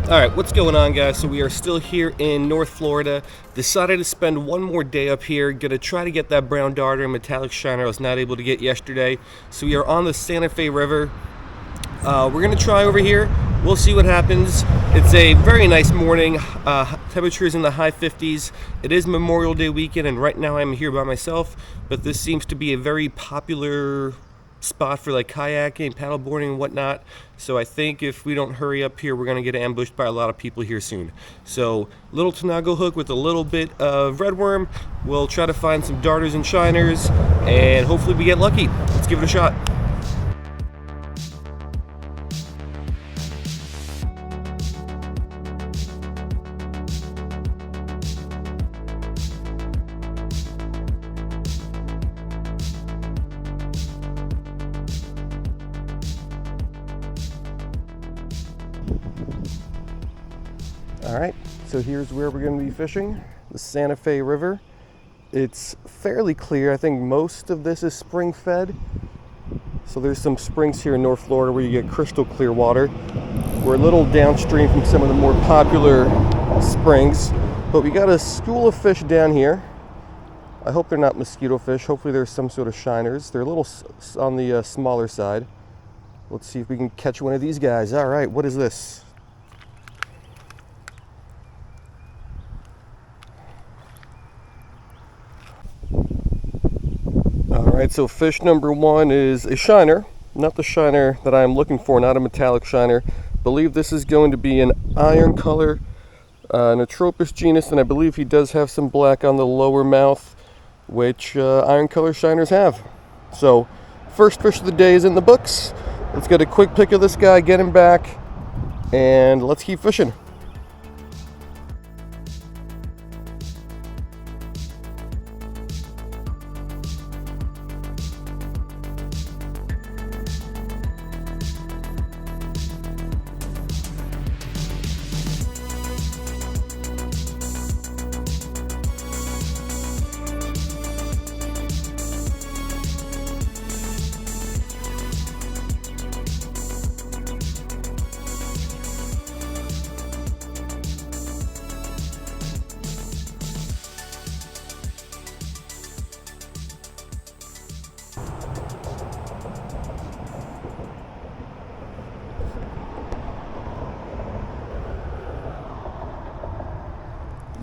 Alright, what's going on, guys? So we are still here in North Florida. Decided to spend one more day up here. Gonna try to get that brown darter and metallic shiner I was not able to get yesterday. So we are on the Santa Fe River. We're gonna try over here. We'll see what happens. It's a very nice morning. Temperatures in the high 50s. It is Memorial Day weekend, and right now I'm here by myself. But this seems to be a very popular spot for like kayaking, paddleboarding, and whatnot. So I think if we don't hurry up here, we're gonna get ambushed by a lot of people here soon. So little Tanago hook with a little bit of redworm. We'll try to find some darters and shiners, and hopefully we get lucky. Let's give it a shot. All right, so here's where we're going to be fishing, the Santa Fe River. It's fairly clear. I think most of this is spring fed. So there's some springs here in North Florida where you get crystal clear water. We're a little downstream from some of the more popular springs, but we got a school of fish down here. I hope they're not mosquito fish. Hopefully there's some sort of shiners. They're a little on the smaller side. Let's see if we can catch one of these guys. All right, what is this? Alright, so fish number one is a shiner. Not the shiner that I'm looking for, not a metallic shiner. I believe this is going to be an ironcolor, an Atropus genus, and I believe he does have some black on the lower mouth, which ironcolor shiners have. So, first fish of the day is in the books. Let's get a quick pick of this guy, get him back, and let's keep fishing.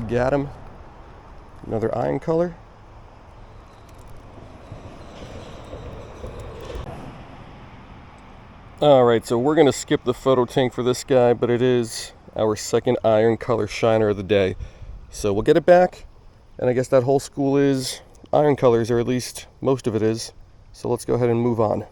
Got him. Another iron color. Alright, so we're going to skip the photo tank for this guy, but it is our second iron color shiner of the day. So we'll get it back, and I guess that whole school is iron colors, or at least most of it is. So let's go ahead and move on.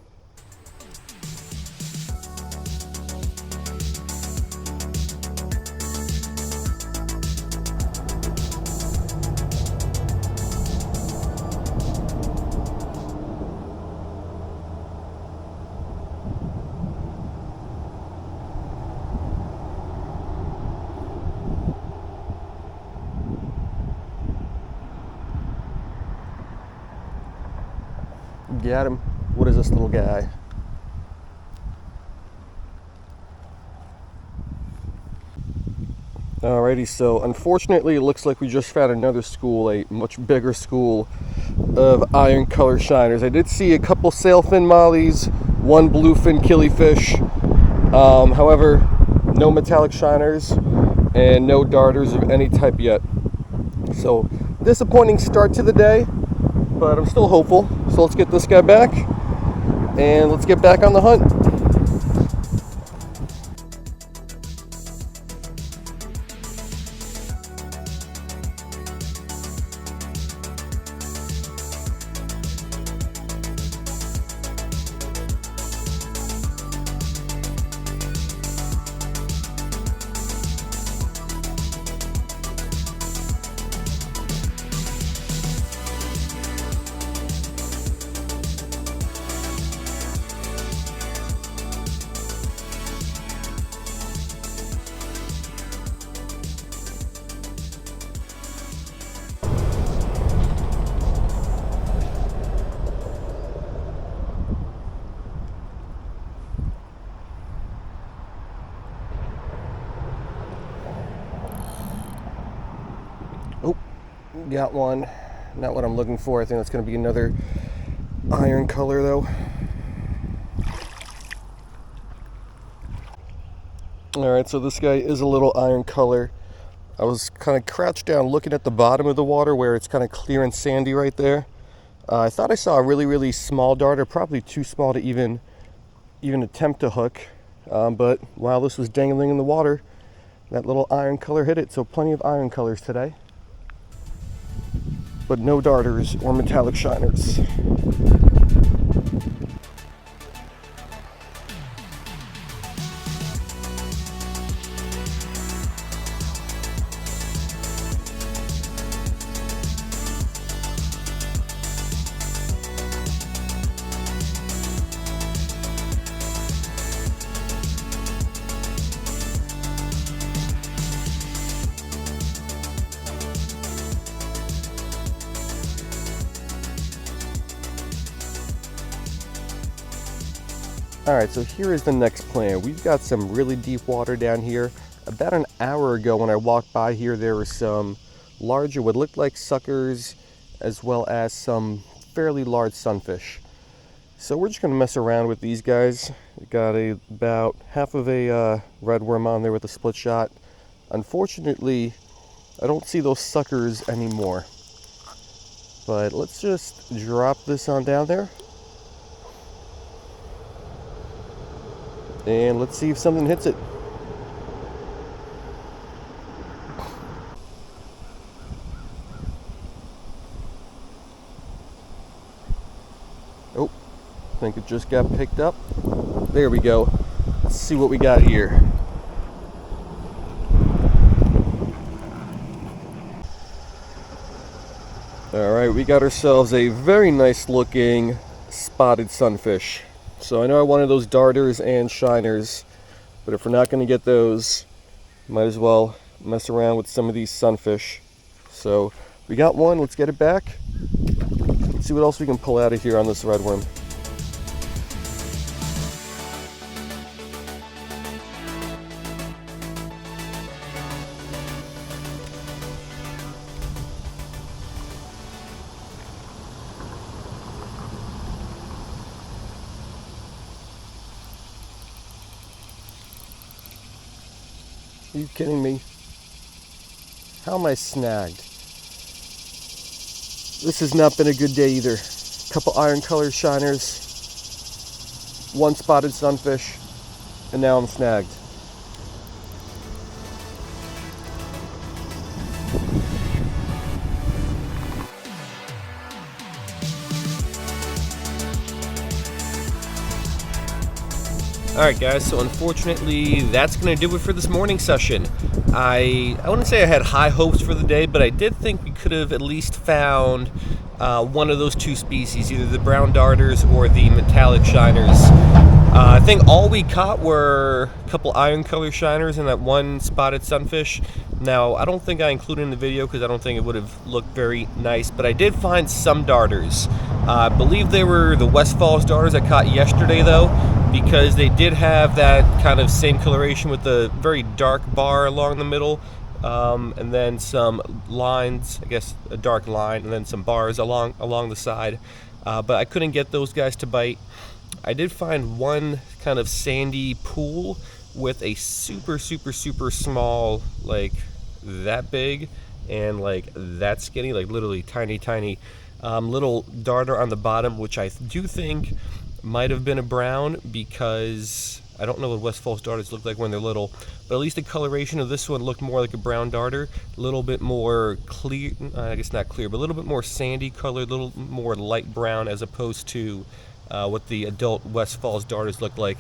Got him. What is this little guy? Alrighty, so unfortunately it looks like we just found another school, a much bigger school of iron color shiners. I did see a couple sailfin mollies, one bluefin killifish. However, no metallic shiners and no darters of any type yet. So, disappointing start to the day, but I'm still hopeful. So let's get this guy back, and let's get back on the hunt. Got one. Not what I'm looking for. I think that's going to be another iron color though. Alright, so this guy is a little iron color. I was kind of crouched down looking at the bottom of the water where it's kind of clear and sandy right there. I thought I saw a really small darter, probably too small to even attempt to hook. But while this was dangling in the water, that little iron color hit it. So plenty of iron colors today, but no darters or metallic shiners. Alright, so here is the next plan. We've got some really deep water down here. About an hour ago when I walked by here, there were some larger, what looked like suckers, as well as some fairly large sunfish. So we're just going to mess around with these guys. We got about half of a red worm on there with a split shot. Unfortunately, I don't see those suckers anymore. But let's just drop this on down there. And let's see if something hits it. Oh, I think it just got picked up. There we go. Let's see what we got here. Alright, we got ourselves a very nice looking spotted sunfish. So I know I wanted those darters and shiners, but if we're not going to get those, might as well mess around with some of these sunfish. So we got one, let's get it back. Let's see what else we can pull out of here on this red worm. Are you kidding me? How am I snagged? This has not been a good day either. Couple iron color shiners, one spotted sunfish, and now I'm snagged. Alright guys, so unfortunately that's going to do it for this morning session. I wouldn't say I had high hopes for the day, but I did think we could have at least found one of those two species, either the brown darters or the metallic shiners. I think all we caught were a couple iron color shiners and that one spotted sunfish. Now, I don't think I included in the video because I don't think it would have looked very nice, but I did find some darters. I believe they were the West Falls darters I caught yesterday though, because they did have that kind of same coloration with the very dark bar along the middle, and then some lines, I guess a dark line, and then some bars along the side. But I couldn't get those guys to bite. I did find one kind of sandy pool with a super small, like that big and like that skinny, like literally tiny little darter on the bottom, which I do think might have been a brown, because I don't know what West Falls darters look like when they're little, but at least the coloration of this one looked more like a brown darter, a little bit more clear, I guess not clear, but a little bit more sandy colored, a little more light brown as opposed to what the adult West Falls darters look like.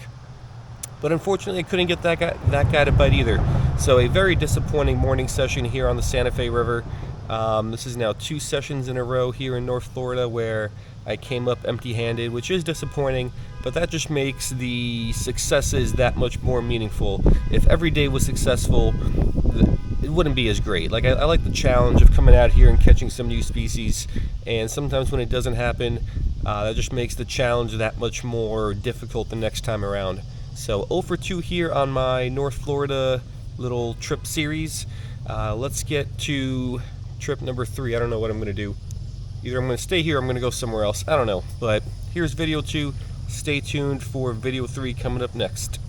But unfortunately I couldn't get that guy to bite either. So a very disappointing morning session here on the Santa Fe River. This is now 2 sessions in a row here in North Florida where I came up empty-handed, which is disappointing, but that just makes the successes that much more meaningful. If every day was successful, it wouldn't be as great. Like I like the challenge of coming out here and catching some new species, and sometimes when it doesn't happen, that just makes the challenge that much more difficult the next time around. So 0 for 2 here on my North Florida little trip series. Let's get to trip number 3. I don't know what I'm going to do. Either I'm going to stay here or I'm going to go somewhere else. I don't know. But here's video 2. Stay tuned for video 3 coming up next.